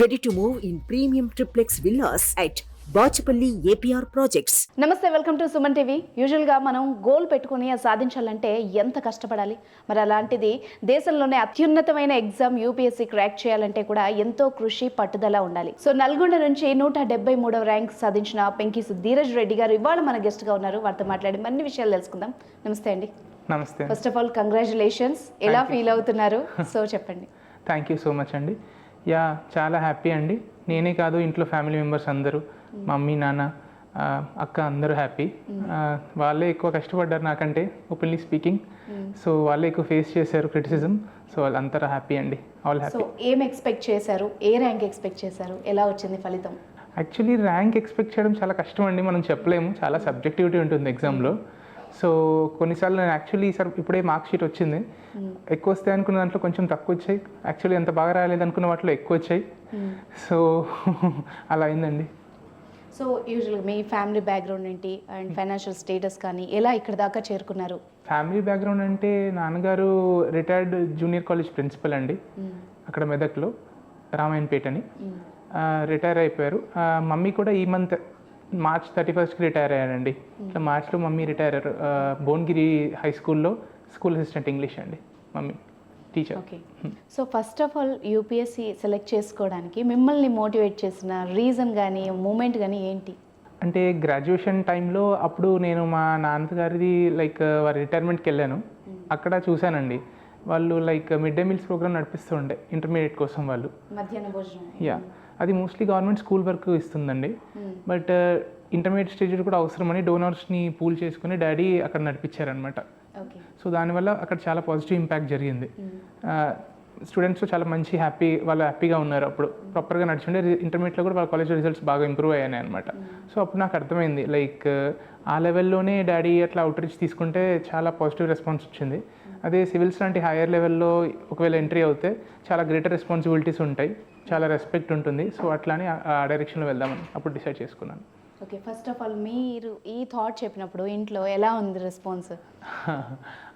Ready to move in premium triplex villas at Bachupally APR projects. నమస్తే, welcome to Suman TV. యూజువల్గా మనం goal పెట్టుకుని సాధించాలంటే ఎంత కష్టపడాలి, మరి అలాంటిది దేశంలోనే అత్యున్నతమైన ఎగ్జామ్ యూపీఎస్సీ క్రాక్ చేయాలంటే కూడా ఎంతో కృషి పట్టుదల ఉండాలి. సో నల్గొండ నుంచి 173వ ర్యాంక్ సాధించిన పెంకిసు ధీరజ్ రెడ్డి గారు ఇవాళ మన గెస్ట్గా ఉన్నారు. వారితో మాట్లాడి అన్ని విషయాలు తెలుసుకుందాం. నమస్తే అండి. నమస్తే. First of all congratulations. ఎలా ఫీల్ అవుతున్నారు? సో చెప్పండి. థ్యాంక్ యూ సో మచ్ అండి. యా, చాలా హ్యాపీ అండి. నేనే కాదు, ఇంట్లో ఫ్యామిలీ మెంబర్స్ అందరూ, మమ్మీ నాన్న అక్క అందరూ హ్యాపీ. వాళ్ళే ఎక్కువ కష్టపడ్డారు నాకంటే, ఓపెన్లీ స్పీకింగ్. సో వాళ్ళే ఎక్కువ ఫేస్ చేశారు క్రిటిసిజం. సో వాళ్ళంతా హ్యాపీ అండి, ఆల్ హ్యాపీ. సో ఏం ఎక్స్పెక్ట్ చేశారు? ఏ ర్యాంక్ ఎక్స్పెక్ట్ చేశారు? ఎలా వచ్చింది ఫలితం? యాక్చువల్లీ ర్యాంక్ ఎక్స్పెక్ట్ చేయడం చాలా కష్టం అండి, మనం చెప్పలేము. చాలా సబ్జెక్టివిటీ ఉంటుంది ఎగ్జామ్లో. సో కొన్నిసార్లు నేను యాక్చువల్లీ ఈసారి ఇప్పుడే మార్క్ షీట్ వచ్చింది, ఎక్కువ వస్తాయి అనుకున్న దాంట్లో కొంచెం తక్కువ వచ్చాయి. యాక్చువల్లీ ఎంత బాగా రాలేదు అనుకున్న వాటిలో ఎక్కువ వచ్చాయి. సో అలా అయిందండి. సో యూజువల్గా మీ ఫ్యామిలీ బ్యాక్గ్రౌండ్ ఏంటి అండ్ ఫైనాన్షియల్ స్టేటస్ కానీ ఎలా ఇక్కడ దాకా చేరుకున్నారు? ఫ్యామిలీ బ్యాక్గ్రౌండ్ అంటే నాన్నగారు రిటైర్డ్ జూనియర్ కాలేజ్ ప్రిన్సిపల్ అండి, అక్కడ మెదక్లో, రామాయణపేట అని. రిటైర్ అయిపోయారు. మమ్మీ కూడా ఈ మంత్ మార్చ్ 31st రిటైర్ అయ్యారండి. ఇట్లా మార్చ్లో మమ్మీ రిటైర్ అయ్యారు. భువనగిరి హై స్కూల్లో స్కూల్ అసిస్టెంట్ ఇంగ్లీష్ అండి mummy, teacher. Okay. So first of all UPSC select చేసుకోవడానికి మిమ్మల్ని మోటివేట్ చేసిన రీజన్ కానీ మూమెంట్ కానీ ఏంటి? అంటే గ్రాడ్యుయేషన్ టైంలో అప్పుడు నేను మా నాన్నగారిది లైక్ వారి రిటైర్మెంట్కి వెళ్ళాను. అక్కడ చూశానండి, వాళ్ళు like mid day meals program నడిపిస్తూ ఉండే ఇంటర్మీడియట్ కోసం వాళ్ళు. మధ్యాహ్న భోజనం. యా, అది మోస్ట్లీ గవర్నమెంట్ స్కూల్ వరకు ఇస్తుందండి. బట్ ఇంటర్మీడియట్ స్టేజ్ కూడా అవసరమని డోనర్స్ని పూల్ చేసుకుని డాడీ అక్కడ నడిపించారనమాట. సో దానివల్ల అక్కడ చాలా పాజిటివ్ ఇంపాక్ట్ జరిగింది. స్టూడెంట్స్ చాలా మంచి వాళ్ళు హ్యాపీగా ఉన్నారు. అప్పుడు ప్రాపర్గా నడిచిండే. ఇంటర్మీడియట్లో కూడా వాళ్ళ కాలేజ్ రిజల్ట్స్ బాగా ఇంప్రూవ్ అయ్యాయి అనమాట. సో అప్పుడు నాకు అర్థమైంది, లైక్ ఆ లెవెల్లోనే డాడీ అట్లా అవుట్ రీచ్ తీసుకుంటే చాలా పాజిటివ్ రెస్పాన్స్ వచ్చింది. అదే సివిల్స్ లాంటి హైయర్ లెవెల్లో ఒకవేళ ఎంట్రీ అవుతే చాలా గ్రేటర్ రెస్పాన్సిబిలిటీస్ ఉంటాయి, చాలా రెస్పెక్ట్ ఉంటుంది. సో అట్లానే ఆ డైరెక్షన్లో వెళ్దామని అప్పుడు డిసైడ్ చేసుకున్నాను. ఓకే. ఫస్ట్ ఆఫ్ ఆల్ మీరు ఈ థాట్ చెప్పినప్పుడు ఇంట్లో ఎలా ఉంది రెస్పాన్స్?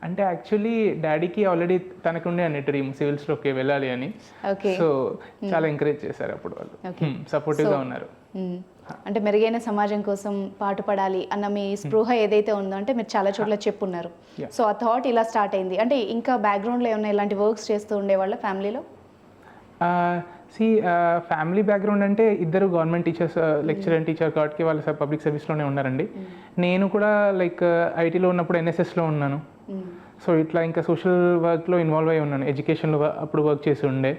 అంటే యాక్చువల్లీ డాడీకి ఆల్రెడీ తనకుండే అనే డ్రీమ్ సివిల్స్లోకి వెళ్ళాలి అని. సో చాలా ఎంకరేజ్ చేశారు అప్పుడు వాళ్ళు, సపోర్టివ్గా ఉన్నారు. అంటే మెరుగైన సమాజం కోసం పాటుపడాలి అన్న మీ స్పృహ ఏదైతే ఉందో, అంటే మీరు చాలా చోట్ల చెప్పున్నారు. సో ఆ థాట్ ఇలా స్టార్ట్ అయింది. అంటే ఇంకా బ్యాక్గ్రౌండ్లో ఏమైనా ఇలాంటి వర్క్స్ చేస్తూ ఉండేవాళ్ళ ఫ్యామిలీలో? ఫ్యామిలీ బ్యాక్గ్రౌండ్ అంటే ఇద్దరు government teachers, lecturer and teacher కాబట్టి వాళ్ళు పబ్లిక్ సర్వీస్లోనే ఉన్నారండి. నేను కూడా లైక్ ఐటీలో ఉన్నప్పుడు ఎన్ఎస్ఎస్లో ఉన్నాను. సో ఇట్లా ఇంకా సోషల్ వర్క్లో ఇన్వాల్వ్ అయి ఉన్నాను. ఎడ్యుకేషన్లో అప్పుడు వర్క్ చేసి ఉండే,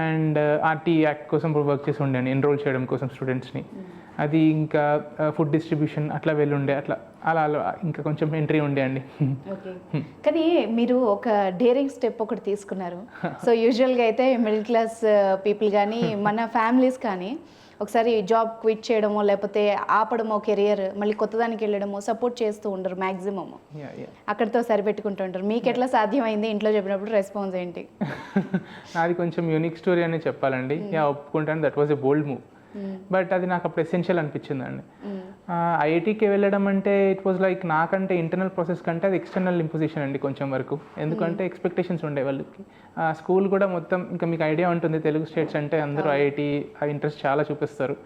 అండ్ ఆర్టీ యాక్ట్ కోసం ఇప్పుడు వర్క్ చేసి ఉండే, ఎన్రోల్ చేయడం కోసం స్టూడెంట్స్ని. అది ఇంకా ఫుడ్ డిస్ట్రిబ్యూషన్ అట్లా వెళ్ళుండే, అట్లా అలా ఇంకా కొంచెం ఎంట్రీ ఉండే అండి. ఓకే. కానీ మీరు ఒక డేరింగ్ స్టెప్ ఒకటి తీసుకున్నారు. సో యూజువల్గా అయితే మిడిల్ క్లాస్ పీపుల్ కానీ మన ఫ్యామిలీస్ కానీ ఒకసారి జాబ్ క్విట్ చేయడమో లేకపోతే ఆపడమో కెరియర్, మళ్ళీ కొత్త దానికి వెళ్ళడమో సపోర్ట్ చేస్తూ ఉండరు మ్యాక్సిమమ్. అక్కడితో సరిపెట్టుకుంటూ ఉంటారు. మీకు ఎట్లా సాధ్యమైంది? ఇంట్లో చెప్పినప్పుడు రెస్పాన్స్ ఏంటి? నాది కొంచెం యూనిక్ స్టోరీ అని చెప్పాలండి. ఒప్పుకుంటాను, that was a bold move. But అది నాకు అప్పుడు ఎసెన్షియల్ అనిపించిందండి. ఐఐటీకి వెళ్ళడం అంటే ఇట్ వాజ్ లైక్, నాకంటే ఇంటర్నల్ ప్రాసెస్ కంటే అది ఎక్స్టర్నల్ ఇంపోజిషన్ అండి కొంచెం వరకు. ఎందుకంటే ఎక్స్పెక్టేషన్స్ ఉండే వాళ్ళకి. స్కూల్ కూడా మొత్తం ఇంకా మీకు ఐడియా ఉంటుంది, తెలుగు స్టేట్స్ అంటే అందరూ ఐఐటీ ఇంట్రెస్ట్ చాలా చూపిస్తారు.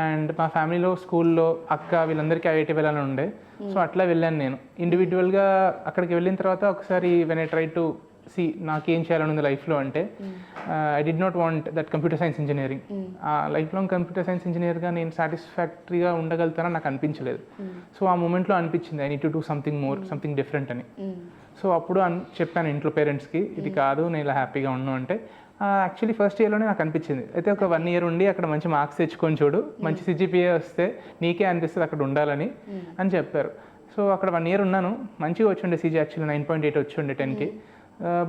అండ్ మా ఫ్యామిలీలో స్కూల్లో అక్క వీళ్ళందరికీ ఐఐటీ వెళ్ళాలని ఉండే. సో అట్లా వెళ్ళాను నేను ఇండివిజువల్గా. అక్కడికి వెళ్ళిన తర్వాత ఒకసారి వెన్ ఐ ట్రై టు నాకేం చేయాలని ఉంది లైఫ్లో అంటే, I did not want that computer science engineering. Life long computer science ఇంజనీర్గా నేను సాటిస్ఫాక్టరీగా ఉండగలుగుతానని నాకు అనిపించలేదు. సో ఆ మూమెంట్లో అనిపించింది, I need to do something more, something different అని. సో అప్పుడు చెప్పాను ఇంట్లో పేరెంట్స్కి, ఇది కాదు నేను ఇలా హ్యాపీగా ఉన్నాను అంటే. యాక్చువల్లీ ఫస్ట్ ఇయర్లోనే నాకు అనిపించింది, అయితే ఒక 1 year ఉండి అక్కడ మంచి మార్క్స్ తెచ్చుకొని చూడు, మంచి సిజిపిఏ వస్తే నీకే అనిపిస్తుంది అక్కడ ఉండాలని అని చెప్పారు. సో అక్కడ 1 year ఉన్నాను. మంచిగా వచ్చిండే సిజీ, యాక్చువల్లీ 9.8 వచ్చిండే 10కి.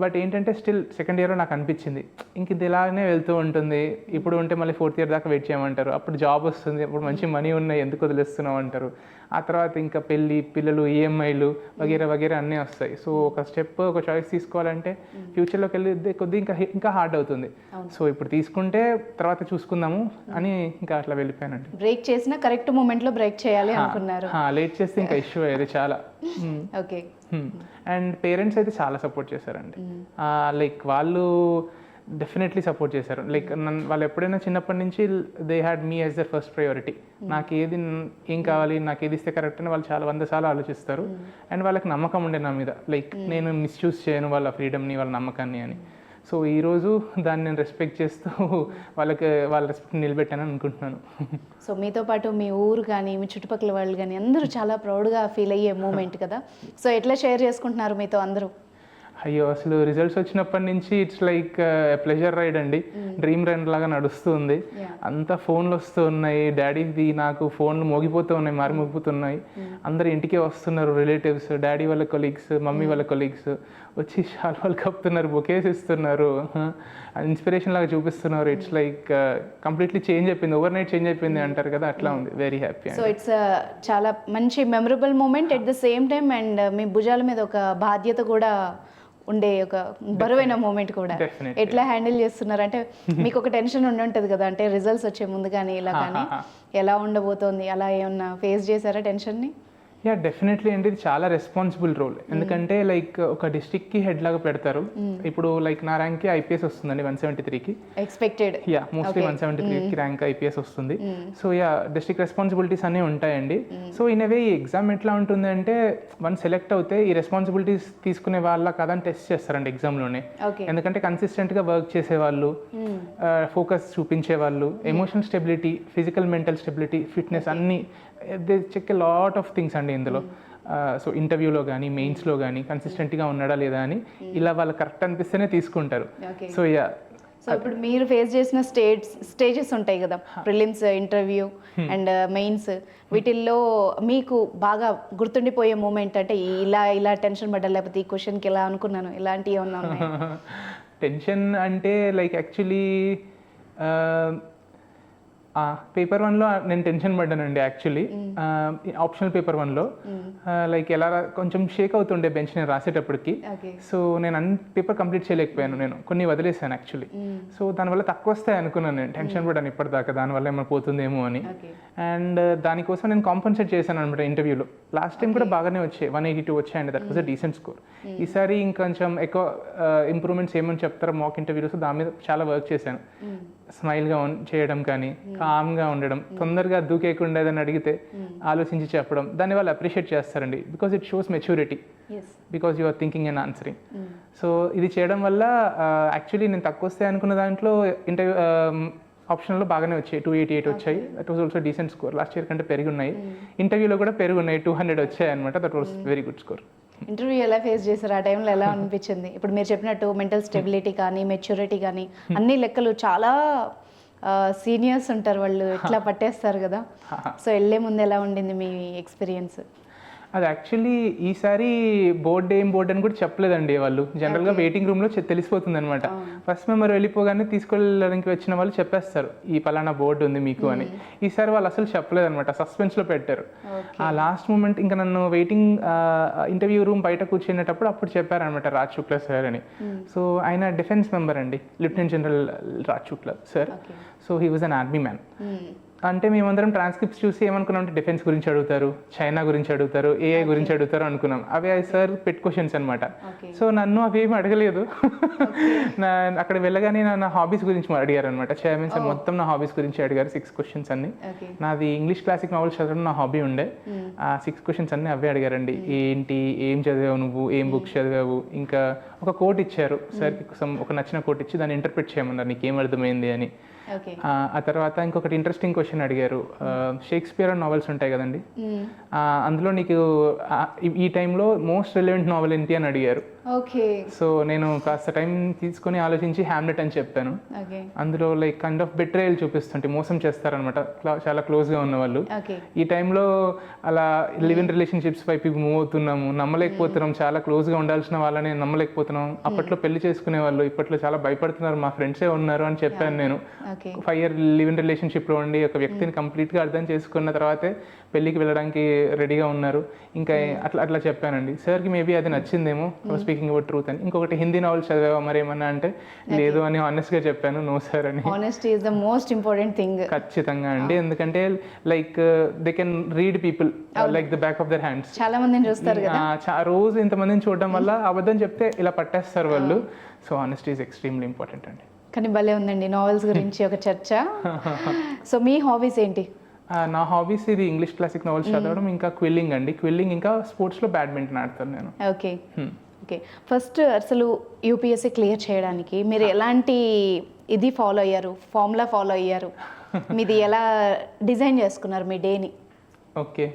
బట్ ఏంటంటే స్టిల్ సెకండ్ ఇయర్లో నాకు అనిపించింది, ఇంక ఇది ఇలానే వెళ్తూ ఉంటుంది. ఇప్పుడు ఉంటే మళ్ళీ 4th year దాకా వెయిట్ చేయమంటారు, అప్పుడు జాబ్ వస్తుంది, అప్పుడు మంచి మనీ ఉన్నాయి, ఎందుకు వదిలేస్తున్నావు అంటారు. ఆ తర్వాత ఇంకా పెళ్ళి, పిల్లలు, ఈఎంఐలు వగేరా వగేరా అన్నీ వస్తాయి. సో ఒక స్టెప్, ఒక చాయిస్ తీసుకోవాలంటే ఫ్యూచర్లోకి వెళ్ళి కొద్దిగా ఇంకా హార్డ్ అవుతుంది. సో ఇప్పుడు తీసుకుంటే తర్వాత చూసుకుందాము అని ఇంకా అట్లా వెళ్ళిపోయానండి. బ్రేక్ చేసిన కరెక్ట్ మూమెంట్లో బ్రేక్ చేయాలి అనుకున్నారు. లేట్ చేస్తే ఇంకా ఇష్యూ అయ్యేది చాలా. ఓకే. అండ్ పేరెంట్స్ అయితే చాలా సపోర్ట్ చేశారండి. లైక్ వాళ్ళు డెఫినెట్లీ సపోర్ట్ చేశారు. లైక్ వాళ్ళు ఎప్పుడైనా చిన్నప్పటి నుంచి they had me as their first priority. నాకు ఏది ఏం కావాలి, నాకు ఏది ఇస్తే కరెక్ట్ అని వాళ్ళు చాలా 100 సార్లు ఆలోచిస్తారు. అండ్ వాళ్ళకి నమ్మకం ఉండే నా మీద, లైక్ నేను మిస్యూజ్ చేయను వాళ్ళ ఫ్రీడమ్ని, వాళ్ళ నమ్మకాన్ని అని. సో ఈరోజు దాన్ని నేను రెస్పెక్ట్ చేస్తూ వాళ్ళ రెస్పెక్ట్ నిలబెట్టానని అనుకుంటున్నాను. సో మీతో పాటు మీ ఊరు కానీ మీ చుట్టుపక్కల వాళ్ళు కానీ అందరూ చాలా ప్రౌడ్గా ఫీల్ అయ్యే మూమెంట్ కదా. సో ఎట్లా షేర్ చేసుకుంటున్నారు మీతో అందరూ? అయ్యో, అసలు రిజల్ట్స్ వచ్చినప్పటి నుంచి ఇట్స్ లైక్ ప్లెజర్ రైడ్ అండి. డ్రీమ్ రన్ లాగా నడుస్తుంది. అంతా ఫోన్లు వస్తూ ఉన్నాయి, డాడీది నాకు ఫోన్లు మోగిపోతూ ఉన్నాయి, మోగిపోతున్నాయి. అందరు ఇంటికే వస్తున్నారు, రిలేటివ్స్, డాడీ వాళ్ళ కొలీగ్స్, మమ్మీ వాళ్ళ కొలీగ్స్ వచ్చి శాల్వాలు కప్పుతున్నారు, బొకేస్ ఇస్తున్నారు, ఇన్స్పిరేషన్ లాగా చూపిస్తున్నారు. ఇట్స్ లైక్ కంప్లీట్లీ చేంజ్ అయిపోయింది, ఓవర్ నైట్ చేంజ్ అయిపోయింది అంటారు కదా, అట్లా ఉంది. Very happy. సో ఇట్స్ చాలా మంచి memorable moment at the same time. And మీ భుజాల మీద ఒక బాధ్యత కూడా ఉండే, ఒక బరువైన మూమెంట్ కూడా. ఎట్లా హ్యాండిల్ చేస్తున్నారు? అంటే మీకు ఒక టెన్షన్ ఉంటుంది కదా, అంటే రిజల్ట్స్ వచ్చే ముందు కానీ ఇలా కానీ ఎలా ఉండబోతోంది, అలా ఏమన్నా ఫేస్ చేశారా టెన్షన్ని? యా, డెఫినెట్లీ అండి. ఇది చాలా రెస్పాన్సిబుల్ రోల్. ఎందుకంటే లైక్ ఒక డిస్ట్రిక్ట్కి హెడ్ లాగా పెడతారు. ఇప్పుడు లైక్ నా ర్యాంక్కి ఐపీఎస్ వస్తుందండి 173కి ఎక్స్పెక్టెడ్. యా, మోస్ట్లీ 173కి ర్యాంక్ ఐపీఎస్ వస్తుంది. సో యా, డిస్ట్రిక్ట్ రెస్పాన్సిబిలిటీస్ అన్నీ ఉంటాయండి. సో ఇన్ అవే ఈ ఎగ్జామ్ ఎట్లా ఉంటుంది అంటే, వన్ సెలెక్ట్ అవుతే ఈ రెస్పాన్సిబిలిటీస్ తీసుకునే వాళ్ళ కదని టెస్ట్ చేస్తారండి ఎగ్జామ్లోనే. ఎందుకంటే కన్సిస్టెంట్గా వర్క్ చేసేవాళ్ళు, ఫోకస్ చూపించే వాళ్ళు, emotional stability, physical mental stability, fitness అన్నీ they check a lot of things అండి ఇందులో. సో ఇంటర్వ్యూలో కానీ మెయిన్స్లో కానీ కన్సిస్టెంట్గా ఉన్నాడా లేదా అని ఇలా వాళ్ళు కరెక్ట్ అనిపిస్తేనే తీసుకుంటారు. సో యా, సో ఇప్పుడు మీరు ఫేస్ చేసిన స్టేజెస్ ఉంటాయి కదా, ప్రిలిమ్స్, ఇంటర్వ్యూ అండ్ మెయిన్స్, వీటిల్లో మీకు బాగా గుర్తుండిపోయే మూమెంట్ అంటే ఇలా టెన్షన్ పడ్డా, లేకపోతే ఈ క్వశ్చన్కి ఎలా అనుకున్నాను, ఇలాంటివి ఏమన్నా ఉన్నాయి? టెన్షన్ అంటే లైక్ యాక్చువల్లీ పేపర్ 1లో నేను టెన్షన్ పడ్డానండి యాక్చువల్లీ. ఆప్షనల్ పేపర్ 1లో లైక్ ఎలా కొంచెం షేక్ అవుతుండే బెంచ్ నేను రాసేటప్పటికి. సో నేను పేపర్ కంప్లీట్ చేయలేకపోయాను, నేను కొన్ని వదిలేసాను యాక్చువల్లీ. సో దానివల్ల తక్కువ వస్తాయి అనుకున్నాను, నేను టెన్షన్ పడ్డాను ఇప్పటిదాకా, దానివల్ల ఏమైనా పోతుందేమో అని. అండ్ దానికోసం నేను కాంపన్సేట్ చేశాను అనమాట ఇంటర్వ్యూలో. లాస్ట్ టైం కూడా బాగానే వచ్చాయి, 182 వచ్చాయండి, that was a decent score. ఈసారి ఇంకొంచెం ఎక్కువ ఇంప్రూవ్మెంట్స్ ఏమని చెప్తారో మాక్ ఇంటర్వ్యూస్, దాని మీద చాలా వర్క్ చేశాను. స్మైల్గా చేయడం కానీ, కామ్గా ఉండడం, తొందరగా దూకేయకుండా ఏదైనా అడిగితే ఆలోచించి చెప్పడం, దాన్ని వాళ్ళు అప్రిషియేట్ చేస్తారండి. Because it shows maturity, because you are thinking and answering. So ఇది చేయడం వల్ల యాక్చువల్లీ నేను తక్కువ వస్తాయి అనుకున్న దాంట్లో ఇంటర్వ్యూ ఆప్షన్లో బాగానే వచ్చాయి, 288 వచ్చాయి. That was also decent score. Last year కంటే పెరిగి ఉన్నాయి. ఇంటర్వ్యూలో కూడా పెరిగి ఉన్నాయి, 200 వచ్చాయి అనమాట. That was very good score. Interview ఎలా ఫేస్ చేశారు? ఆ టైంలో ఎలా అనిపించింది? ఇప్పుడు మీరు చెప్పినట్టు మెంటల్ స్టెబిలిటీ కానీ, మెచ్యూరిటీ కానీ, అన్ని లెక్కలు చాలా సీనియర్స్ ఉంటారు, వాళ్ళు ఇట్లా పట్టేస్తారు కదా. సో వెళ్ళే ముందు ఎలా ఉండింది మీ ఎక్స్పీరియన్స్? అది యాక్చువల్లీ ఈసారి బోర్డ్ ఏం బోర్డ్ అని కూడా చెప్పలేదండి వాళ్ళు. జనరల్గా వెయిటింగ్ రూమ్లో తెలిసిపోతుంది అనమాట. ఫస్ట్ మెంబర్ వెళ్ళిపోగానే తీసుకెళ్ళడానికి వచ్చిన వాళ్ళు చెప్పేస్తారు, ఈ పలానా బోర్డు ఉంది మీకు అని. ఈసారి వాళ్ళు అసలు చెప్పలేదన్నమాట, సస్పెన్స్లో పెట్టారు. ఆ లాస్ట్ మూమెంట్ ఇంకా నన్ను వెయిటింగ్ ఇంటర్వ్యూ రూమ్ బయట కూర్చునేటప్పుడు అప్పుడు చెప్పారనమాట, రాజ్ శుక్లా సార్ అని. సో ఆయన డిఫెన్స్ మెంబర్ అండి, lieutenant general Raj Shukla sir. So he was an army man. అంటే మేమందరం ట్రాన్స్క్రిప్ట్స్ చూసి ఏమనుకున్నాం అంటే, డిఫెన్స్ గురించి అడుగుతారు, చైనా గురించి అడుగుతారు, ఏఐ గురించి అడుగుతారు అనుకున్నాం. అవి సార్ పెట్ క్వశ్చన్స్ అనమాట. సో నన్ను అవి ఏమి అడగలేదు. అక్కడ వెళ్ళగానే నా హాబీస్ గురించి అడిగారు అనమాట. చైర్మన్ సార్ మొత్తం నా హాబీస్ గురించి అడిగారు, 6 క్వశ్చన్స్ అన్ని. నాది ఇంగ్లీష్ క్లాసిక్ నావెల్స్ చదవడం నా హాబీ ఉండే. ఆ 6 క్వశ్చన్స్ అన్ని అవే అడిగారండి. ఏంటి, ఏం చదివావు నువ్వు, ఏం బుక్స్ చదివావు, ఇంకా ఒక కోట్ ఇచ్చారు సార్కి, ఒక నచ్చిన కోట్ ఇచ్చి దాన్ని ఇంటర్ప్రిట్ చేయమన్నారు, నీకేం అర్థమైంది అని. ఆ తర్వాత ఇంకొకటి ఇంట్రెస్టింగ్ క్వశ్చన్ అడిగారు, షేక్స్పియర్ నావెల్స్ ఉంటాయి కదండి, అందులో నీకు ఈ టైంలో మోస్ట్ రిలవెంట్ నావెల్ ఏంటి అని అడిగారు. సో నేను కాస్త టైం తీసుకొని ఆలోచించి హ్యామ్లెట్ అని చెప్పాను. అందులో లైక్ కైండ్ ఆఫ్ బెట్రేయల్ చూపిస్తుంటే, మోసం చేస్తారనమాట చాలా క్లోజ్గా ఉన్న వాళ్ళు. ఈ టైంలో అలా లివ్ ఇన్ రిలేషన్షిప్స్ వైపు మూవ్ అవుతున్నాము, నమ్మలేకపోతున్నాం, చాలా క్లోజ్గా ఉండాల్సిన వాళ్ళని నమ్మలేకపోతున్నాం. అప్పట్లో పెళ్లి చేసుకునే వాళ్ళు ఇప్పట్లో చాలా భయపడుతున్నారు, మా ఫ్రెండ్సే ఉన్నారు అని చెప్పాను నేను. 5 year లివ్ ఇన్ రిలేషన్షిప్లో ఉండి ఒక వ్యక్తిని కంప్లీట్గా అర్థం చేసుకున్న తర్వాతే పెళ్ళికి వెళ్ళడానికి రెడీగా ఉన్నారు. ఇంకా అట్లా చెప్పానండి. సార్కి మేబీ అది నచ్చిందేమో, స్పీకింగ్ అబౌట్ ట్రూత్ అని. ఇంకొకటి హిందీ నావెల్స్ చదివా మరి ఏమన్నా అంటే, లేదు అని హానెస్ట్గా చెప్పాను, నో సార్ అని. Honesty is the most important thing. ఖచ్చితంగా అండి, ఎందుకంటే like they can read people like the back of their hands. చాలా మందిని చూస్తారు కదా, రోజు ఇంతమందిని చూడడం వల్ల అబద్ధం చెప్తే ఇలా పట్టేస్తారు వాళ్ళు. So honesty is extremely important అండి. కానీ భలే ఉందండి నావెల్స్ గురించి ఒక చర్చ. సో మీ హాబీస్ ఏంటి? నా హాబీస్ ఇది ఇంగ్లీష్ క్లాసిక్ నావెల్స్ చదవడం, ఇంకా క్విల్లింగ్ అండి. క్విల్లింగ్, ఇంకా స్పోర్ట్స్లో బ్యాడ్మింటన్ ఆడతాను నేను. Okay okay. ఫస్ట్ అసలు యూపీఎస్సీ క్లియర్ చేయడానికి మీరు ఎలాంటి ఇది ఫాలో అయ్యారు, ఫార్ములా ఫాలో అయ్యారు? మీది ఎలా డిజైన్ చేసుకున్నారు మీ డేని? ఓకే,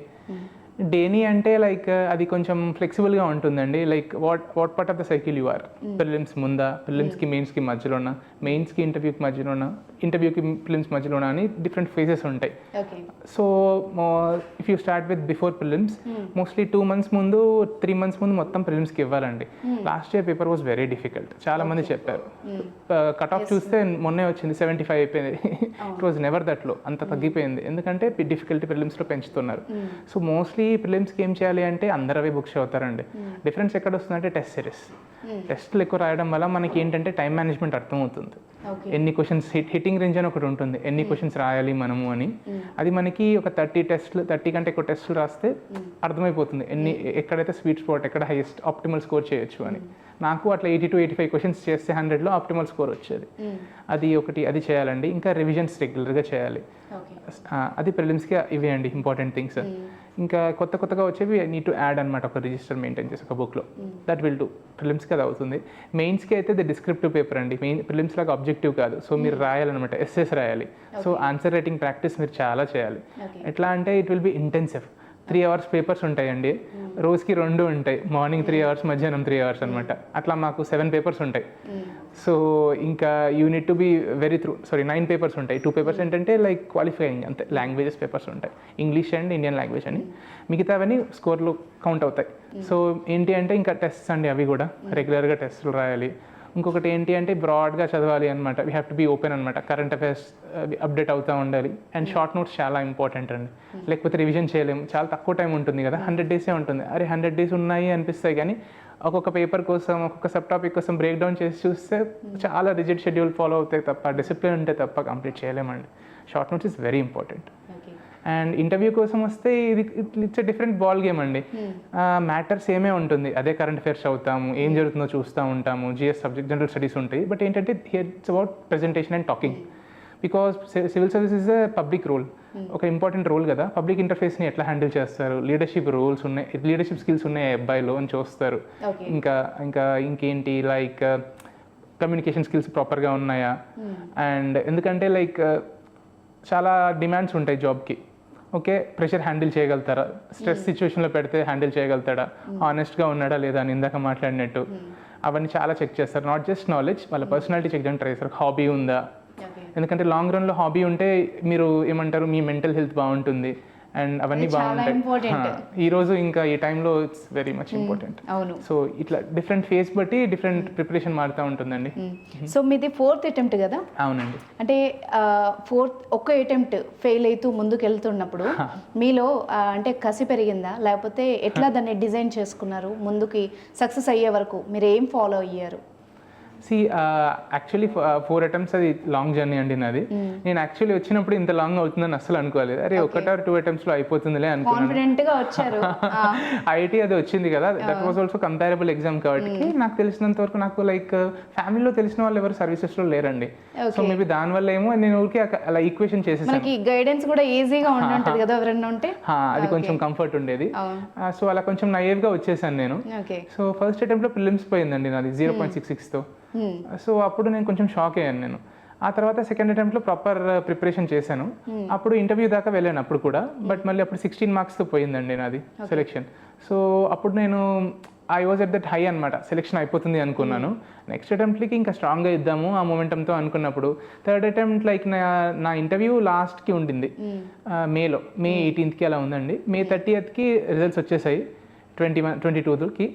డేని అంటే లైక్ అది కొంచెం ఫ్లెక్సిబుల్గా ఉంటుందండి. Like what part of the cycle you are, prelims ముందా, ప్రిలిమ్స్కి మెయిన్స్కి మధ్యలోనా, మెయిన్స్కి ఇంటర్వ్యూకి మధ్యలోనా, ఇంటర్వ్యూకి ప్రిలిమ్స్ మధ్యలోనా అని డిఫరెంట్ ఫేజెస్ ఉంటాయి. So if you start with before prelims, mostly 2 months ముందు 3 months ముందు మొత్తం ప్రిలిమ్స్కి ఇవ్వాలండి. Last year paper was very difficult, చాలా మంది చెప్పారు. కట్ ఆఫ్ చూస్తే మొన్నే వచ్చింది 75 అయిపోయింది. ఇట్ వాజ్ నెవర్ దట్ లో, అంత తగ్గిపోయింది. ఎందుకంటే డిఫికల్టీ ప్రిలిమ్స్లో పెంచుతున్నారు. సో మోస్ట్లీ ప్రిలిమ్స్కి ఏం చేయాలి అంటే అందరూ అవే బుక్స్ చదువుతారండి. డిఫరెన్స్ ఎక్కడ వస్తుందంటే టెస్ట్ సిరీస్. టెస్ట్లు ఎక్కువ రాయడం వల్ల మనకి ఏంటంటే టైం మేనేజ్మెంట్ అర్థమవుతుంది. ఎన్ని క్వశ్చన్స్, హిట్టింగ్ రేంజ్ అని ఒకటి ఉంటుంది, ఎన్ని క్వశ్చన్స్ రాయాలి మనము అని. అది మనకి ఒక 30 కంటే ఎక్కువ టెస్టులు రాస్తే అర్థమైపోతుంది ఎక్కడైతే స్వీట్ స్పాట్, ఎక్కడ హైయెస్ట్ ఆప్టిమల్ స్కోర్ చేయొచ్చు అని. నాకు అట్లా 80 to 85 క్వశ్చన్స్ చేస్తే 100లో ఆప్టిమల్ స్కోర్ వచ్చేది. అది చేయాలండి. ఇంకా రివిజన్స్ రెగ్యులర్గా చేయాలి. అది ప్రిలిమ్స్కి ఇవే అండి ఇంపార్టెంట్ థింగ్స్. ఇంకా కొత్తగా వచ్చేవి నీడ్ టు యాడ్ అనమాట, ఒక రిజిస్టర్ మెయింటైన్ చేసి ఒక బుక్లో. That will do. ప్రిలిమ్స్కి అది అవుతుంది. మెయిన్స్కి అయితే ఇది డిస్క్రిప్టివ్ పేపర్ అండి. ప్రిలిమ్స్ లాగా ఆబ్జెక్టివ్ కాదు. సో మీరు రాయాలన్నమాట, ఎస్ఎస్ రాయాలి. సో ఆన్సర్ రైటింగ్ ప్రాక్టీస్ మీరు చాలా చేయాలి. ఎట్లా అంటే it will be intensive. 3 hours papers ఉంటాయండి. రోజుకి 2 ఉంటాయి, మార్నింగ్ 3 hours, మధ్యాహ్నం 3 hours అనమాట. అట్లా మాకు 7 పేపర్స్ ఉంటాయి. సో ఇంకా you need to be very 9 papers ఉంటాయి. 2 పేపర్స్ ఏంటంటే లైక్ క్వాలిఫైయింగ్, అంతే, లాంగ్వేజెస్ పేపర్స్ ఉంటాయి, ఇంగ్లీష్ అండ్ ఇండియన్ లాంగ్వేజ్ అని. మిగతావన్నీ స్కోర్లో కౌంట్ అవుతాయి. సో ఏంటి అంటే ఇంకా టెస్ట్స్ అండి, అవి కూడా రెగ్యులర్గా టెస్టులు రాయాలి. ఇంకొకటి ఏంటి అంటే బ్రాడ్గా చదవాలి అనమాట. We have to be open అనమాట. కరెంట్ అఫైర్స్ అప్డేట్ అవుతూ ఉండాలి. అండ్ షార్ట్ నోట్స్ చాలా ఇంపార్టెంట్ అండి. లేకపోతే రివిజన్ చేయలేము, చాలా తక్కువ టైం ఉంటుంది కదా, 100 days ఉంటుంది. అరే 100 days ఉన్నాయి అనిపిస్తాయి, కానీ ఒక్కొక్క పేపర్ కోసం, ఒక్కొక్క సబ్ టాపిక్ కోసం బ్రేక్ డౌన్ చేసి చూస్తే చాలా రిజిడ్ షెడ్యూల్ ఫాలో అవుతాయి తప్ప, డిసిప్లిన్ ఉంటే తప్ప కంప్లీట్ చేయలేమండి. Short notes is very important. And interview కోసం వస్తే it's a different ball game అండి. మ్యాటర్ సేమే ఉంటుంది, అదే కరెంట్ అఫైర్స్ చదువుతాము, ఏం జరుగుతుందో చూస్తూ ఉంటాము, జిఎస్ సబ్జెక్ట్, జనరల్ స్టడీస్ ఉంటాయి. బట్ ఏంటంటే it's about presentation and talking. Because civil service is a public role, ఒక ఇంపార్టెంట్ రోల్ కదా. పబ్లిక్ ఇంటర్ఫేస్ని ఎట్లా హ్యాండిల్ చేస్తారు, లీడర్షిప్ రోల్స్ ఉన్నాయి, లీడర్షిప్ స్కిల్స్ ఉన్నాయి అబ్బాయిలో అని చూస్తారు. ఇంకేంటి లైక్ కమ్యూనికేషన్ స్కిల్స్ ప్రాపర్గా ఉన్నాయా. అండ్ ఎందుకంటే లైక్ చాలా డిమాండ్స్ ఉంటాయి జాబ్కి. ఓకే, ప్రెషర్ హ్యాండిల్ చేయగలుగుతారా, స్ట్రెస్ సిచ్యువేషన్లో పెడితే హ్యాండిల్ చేయగలుగుతాడా, హానెస్ట్గా ఉన్నాడా లేదా అని ఇందాక మాట్లాడినట్టు అవన్నీ చాలా చెక్ చేస్తారు. నాట్ జస్ట్ నాలెడ్జ్, వాళ్ళ పర్సనాలిటీ చెక్ చేయడానికి ట్రై చేస్తారు. హాబీ ఉందా, ఎందుకంటే లాంగ్ రన్లో హాబీ ఉంటే మీరు ఏమంటారు, మీ మెంటల్ హెల్త్ బాగుంటుంది అండ్ అవన్నీ బాగుంటాయి. ఈరోజు ఇంకా ఈ టైంలో it's very much important. So ఇట్లా డిఫరెంట్ ఫేస్ బట్టి డిఫరెంట్ ప్రిపరేషన్ మారుతూ ఉంటుందండి. సో మీది 4th attempt కదా? అవునండి. అంటే 4th ఒక్క అటెంప్ట్ ఫెయిల్ అవుతూ ముందుకు వెళ్తున్నప్పుడు మీలో అంటే కసి పెరిగిందా, లేకపోతే ఎట్లా దాన్ని డిజైన్ చేసుకున్నారు? ముందుకి సక్సెస్ అయ్యే వరకు మీరు ఏం ఫాలో అయ్యారు? యాక్చువల్లీ 4 attempts అది లాంగ్ జర్నీ అండి నాది. నేను యాక్చువల్లీ వచ్చినప్పుడు ఇంత లాంగ్ అవుతుందని అసలు అనుకోలేదు. అరే 1 or 2 attemptsలో అయిపోతుందిలే అనుకున్నాను. ఐఐటీ అది వచ్చింది కదా, that was also comparable exam కాబట్టి నాకు తెలిసినంత వరకు నాకు లైక్ ఫ్యామిలీలో తెలిసిన వాళ్ళు ఎవరు సర్వీసెస్లో లేరండి. సో మేబీ దానివల్ల ఏమో నేను ఊరికి అలా ఈక్వేషన్ చేసేసాను. గైడెన్స్ కూడా ఈజీగా ఉంటుంది కదా ఎవరైనా ఉంటే, అది కొంచెం కంఫర్ట్ ఉండేది. సో అలా కొంచెం నైవ్గా వచ్చేసాను నేను. సో ఫస్ట్ అటెంప్ట్లో ప్రిలిమ్స్ పోయిందండి నాది 0.66తో. సో అప్పుడు నేను కొంచెం షాక్ అయ్యాను నేను. ఆ తర్వాత సెకండ్ అటెంప్ట్లో ప్రాపర్ ప్రిపరేషన్ చేశాను. అప్పుడు ఇంటర్వ్యూ దాకా వెళ్ళాను అప్పుడు కూడా, బట్ మళ్ళీ అప్పుడు 16 marksతో పోయిందండి నాది సెలెక్షన్. సో అప్పుడు నేను I was at that high అనమాట, సెలెక్షన్ అయిపోతుంది అనుకున్నాను. నెక్స్ట్ అటెంప్ట్కి ఇంకా స్ట్రాంగ్గా ఇద్దాము ఆ మొమెంటంతో అనుకున్నప్పుడు థర్డ్ అటెంప్ట్ లైక్ నా ఇంటర్వ్యూ లాస్ట్కి ఉండింది, మే 18th అలా ఉందండి. మే 30th రిజల్ట్స్ వచ్చేసాయి. 22కి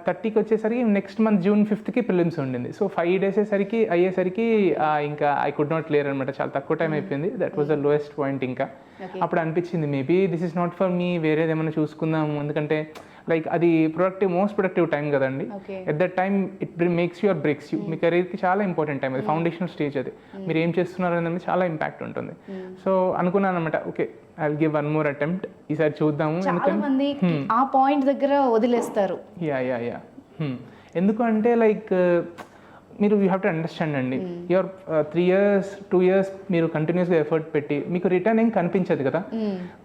30కి వచ్చేసరికి next month June 5th prelims ఉండింది. సో 5 days అయ్యేసరికి ఇంకా ఐ కుడ్ నాట్ క్లియర్ అనమాట. చాలా తక్కువ టైం అయిపోయింది. That was the lowest point. ఇంకా అప్పుడు అనిపించింది maybe this is not for me, వేరేది ఏమైనా చూసుకుందాము. ఎందుకంటే లైక్ అది మోస్ట్ ప్రొడక్టివ్ టైం కదండి. At that time it makes you or breaks you. మీ కెరీర్కి చాలా ఇంపార్టెంట్ టైం అది, ఫౌండేషనల్ స్టేజ్ అది. మీరు ఏం చేస్తున్నారు అనేది చాలా ఇంపాక్ట్ ఉంటుంది. సో అనుకున్నాను అనమాట, okay I will give 1 more attempt, ఈసారి చూద్దాము. మంది ఆ పాయింట్ దగ్గర వదిలేస్తారు. యా ఎందుకు అంటే లైక్ మీరు యూ హ్యావ్ టు అండర్స్టాండ్ అండి, యువర్ 3 years 2 years మీరు కంటిన్యూస్గా ఎఫర్ట్ పెట్టి మీకు రిటర్న్ ఏం కనిపించదు కదా.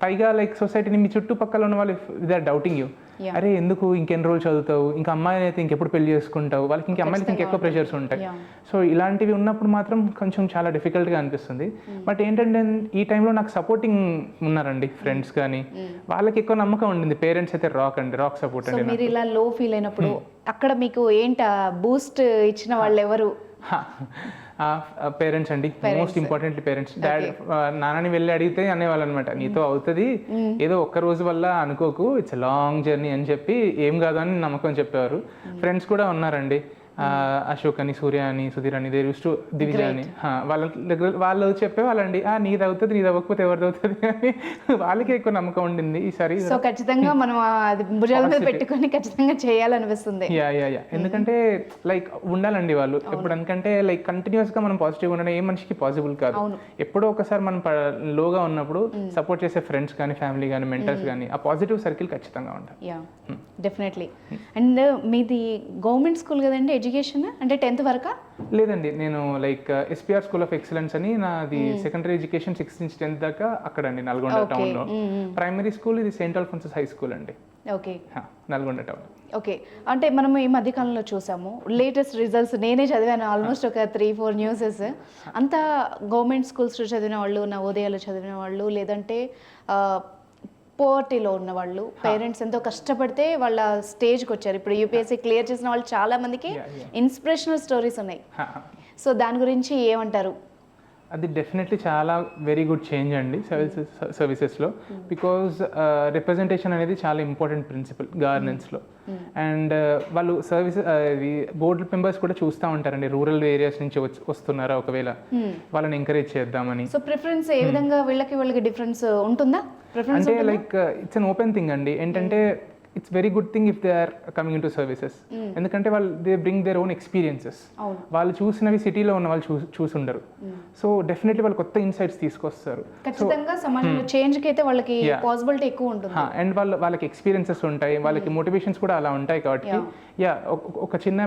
పైగా లైక్ సొసైటీని మీ చుట్టుపక్కల ఉన్న వాళ్ళు దే ఆర్ డౌటింగ్ యూ. అరే ఎందుకు ఇంకెన్ని రోజులు చదువుతావు, ఇంకా అమ్మాయిని అయితే ఇంకెప్పుడు పెళ్లి చేసుకుంటావు, వాళ్ళకి ఇంకా అమ్మాయిలకి ఇంకెక్కువ ప్రెషర్స్ ఉంటాయి. సో ఇలాంటివి ఉన్నప్పుడు మాత్రం కొంచెం చాలా డిఫికల్ట్గా అనిపిస్తుంది. బట్ ఏంటంటే ఈ టైంలో నాకు సపోర్టింగ్ ఉన్నారండి, ఫ్రెండ్స్ కానీ, వాళ్ళకి ఎక్కువ నమ్మకం ఉండింది. పేరెంట్స్ అయితే రాక్ సపోర్ట్ అండి. మీరు ఇలా లో ఫీల్ అయినప్పుడు అక్కడ మీకు ఏంట బూస్ట్ ఇచ్చిన వాళ్ళు ఎవరు? పేరెంట్స్ అండి, మోస్ట్ ఇంపార్టెంట్లీ పేరెంట్స్. డాడీ నాన్నని వెళ్ళి అడిగితే అనేవాళ్ళు అనమాట, నీతో అవుతుంది, ఏదో ఒక్క రోజు వల్ల అనుకోకు, ఇట్స్ లాంగ్ జర్నీ అని చెప్పి ఏం కాదు అని నమ్మకం చెప్పేవారు. ఫ్రెండ్స్ కూడా ఉన్నారండి, అశోక్ అని, సూర్య అని, సుధీర్ అని, దే యూస్ టు దివిజ అని, వాళ్ళ దగ్గర వాళ్ళు చెప్పేవాళ్ళండి, నీది అవుతుంది, నీది అవ్వకపోతే ఎవరిది అవుతుంది అని. వాళ్ళకి ఎక్కువ నమ్మకం ఉండింది ఈసారి. సో ఖచ్చితంగా మనం అది భుజాల మీద పెట్టుకొని ఖచ్చితంగా చేయాలనిపిస్తుంది. యా ఎందుకంటే లైక్ ఉండాలండి వాళ్ళు ఎప్పుడు, ఎందుకంటే లైక్ కంటిన్యూస్గా మనం పాజిటివ్ ఉండడం ఏ మనిషికి పాసిబుల్ కాదు. ఎప్పుడో ఒకసారి మనం లోగా ఉన్నప్పుడు సపోర్ట్ చేసే ఫ్రెండ్స్ కానీ, ఫ్యామిలీ కానీ, మెంటర్స్ కానీ, ఆ పాజిటివ్ సర్కిల్ ఖచ్చితంగా ఉంటాయి. Yeah definitely. అండ్ మీది గవర్నమెంట్ స్కూల్ కదండి ఎడ్యుకేషన్, అంటే 10th వరకా? లేదండి, నేను like SPR school of excellence అని నాది సెకండరీ ఎడ్యుకేషన్ 6th నుంచి 10th దాకా అక్కడండి, నల్గొండ టౌన్లో. ప్రైమరీ స్కూల్ ఇది సెయింట్ అల్ఫోన్సస్ హై స్కూల్ అండి. Okay, Nalgonda town. ఓకే, అంటే మనం ఈ మధ్యకాలంలో చూసాము లేటెస్ట్ రిజల్ట్స్, నేనే చదివాను ఆల్మోస్ట్ ఒక 3-4 న్యూసెస్. అంతా గవర్నమెంట్ స్కూల్స్లో చదివిన వాళ్ళు, నవోదయాలు చదివిన వాళ్ళు, లేదంటే పోవర్టీలో ఉన్న వాళ్ళు, పేరెంట్స్ ఎంతో కష్టపడితే వాళ్ళ స్టేజ్కి వచ్చారు. ఇప్పుడు యూపీఎస్సీ క్లియర్ చేసిన వాళ్ళు చాలా మందికి ఇన్స్పిరేషనల్ స్టోరీస్ ఉన్నాయి. సో దాని గురించి ఏమంటారు? అది డెఫినెట్లీ చాలా వెరీ గుడ్ చేంజ్ అండి సర్వీసెస్లో. బికాజ్ రిప్రజెంటేషన్ అనేది చాలా ఇంపార్టెంట్ ప్రిన్సిపల్ గవర్నెన్స్లో. అండ్ వాళ్ళు ఇది బోర్డు మెంబర్స్ కూడా చూస్తూ ఉంటారండి, రూరల్ ఏరియాస్ నుంచి వస్తున్నారా, ఒకవేళ వాళ్ళని ఎంకరేజ్ చేద్దామని. సో ప్రిఫరెన్స్ ఏ విధంగా వాళ్ళకి డిఫరెన్స్ ఉంటుందా? అంటే like it's an open thing అండి. ఏంటంటే it's very good thing if they are coming in to services. ఎందుకంటే వాళ్ళు they bring their own experiences. వాళ్ళు చూసినవి సిటీలో ఉన్న వాళ్ళు చూసుండరు. సో డెఫినెట్లీ వాళ్ళు కొత్త ఇన్సైట్స్ తీసుకొస్తారు. ఖచ్చితంగా సమాజంలో చేంజ్కి అయితే వాళ్ళకి పాసిబిలిటీ ఎక్కువ ఉంటుంది. అండ్ వాళ్ళకి ఎక్స్పీరియన్సెస్ ఉంటాయి, వాళ్ళకి మోటివేషన్స్ కూడా అలా ఉంటాయి. కాబట్టి ఒక చిన్న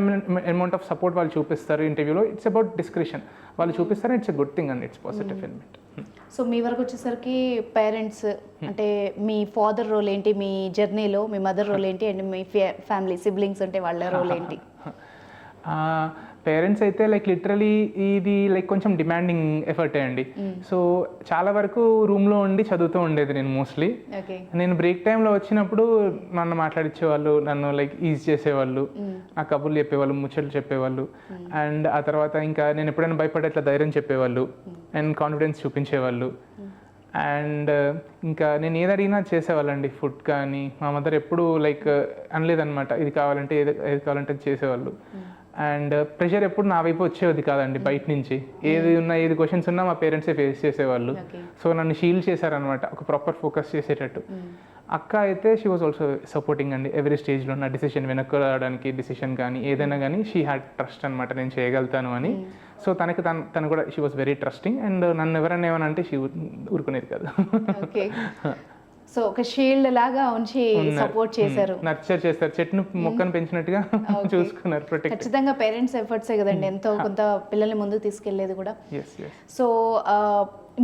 అమౌంట్ ఆఫ్ సపోర్ట్ వాళ్ళు చూపిస్తారు ఇంటర్వ్యూలో. ఇట్స్ అబౌట్ డిస్క్రిప్షన్ వాళ్ళు చూపిస్తారు. It's a good thing and it's positive element. So మీ వరకు వచ్చేసరికి పేరెంట్స్ అంటే మీ ఫాదర్ రోల్ ఏంటి మీ జర్నీలో, మీ మదర్ రోల్ ఏంటి, అండ్ మీ ఫ్యామిలీ సిబ్లింగ్స్ అంటే వాళ్ళ రోల్ ఏంటి? పేరెంట్స్ అయితే లైక్ లిటరలీ ఇది లైక్ కొంచెం డిమాండింగ్ ఎఫర్టే అండి. సో చాలా వరకు రూమ్లో ఉండి చదువుతూ ఉండేది నేను మోస్ట్లీ. నేను బ్రేక్ టైంలో వచ్చినప్పుడు నన్ను మాట్లాడించేవాళ్ళు, నన్ను లైక్ ఈజ్ చేసేవాళ్ళు, నా కబుర్లు చెప్పేవాళ్ళు, ముచ్చట్లు చెప్పేవాళ్ళు. అండ్ ఆ తర్వాత ఇంకా నేను ఎప్పుడైనా భయపడే ఇట్లా ధైర్యం చెప్పేవాళ్ళు అండ్ కాన్ఫిడెన్స్ చూపించేవాళ్ళు. అండ్ ఇంకా నేను ఏది అడిగినా చేసేవాళ్ళండి. ఫుడ్ కానీ మా మదర్ ఎప్పుడు లైక్ అనలేదన్నమాట, ఇది కావాలంటే ఏది కావాలంటే చేసేవాళ్ళు. అండ్ ప్రెషర్ ఎప్పుడు నా వైపు వచ్చేది కాదండి బయట నుంచి. ఏది క్వశ్చన్స్ ఉన్నా మా పేరెంట్సే ఫేస్ చేసేవాళ్ళు. సో నన్ను షీల్డ్ చేశారనమాట, ఒక ప్రాపర్ ఫోకస్ చేసేటట్టు. అక్క అయితే షీ వాజ్ ఆల్సో సపోర్టింగ్ అండి ఎవ్రీ స్టేజ్లో. నా డిసిషన్ వెనక్కి రావడానికి డిసిషన్ కానీ ఏదైనా కానీ షీ హ్యాడ్ ట్రస్ట్ అనమాట, నేను చేయగలుగుతాను అని. సో తను కూడా she was very trusting. And నన్ను ఎవరైనా ఏమన్నా అంటే షీ ఊరుకునేది కాదు. సో ఒక షీల్డ్ లాగా ఉంచి సపోర్ట్ చేశారు, నర్చర్ చేస్తారు, చెట్టును మొక్కను పెంచినట్టుగా చూసుకున్నారు. ఖచ్చితంగా పేరెంట్స్ ఎఫర్ట్సే కదండి ఎంతో కొంత పిల్లల్ని ముందుకు తీసుకెళ్లేది కూడా. సో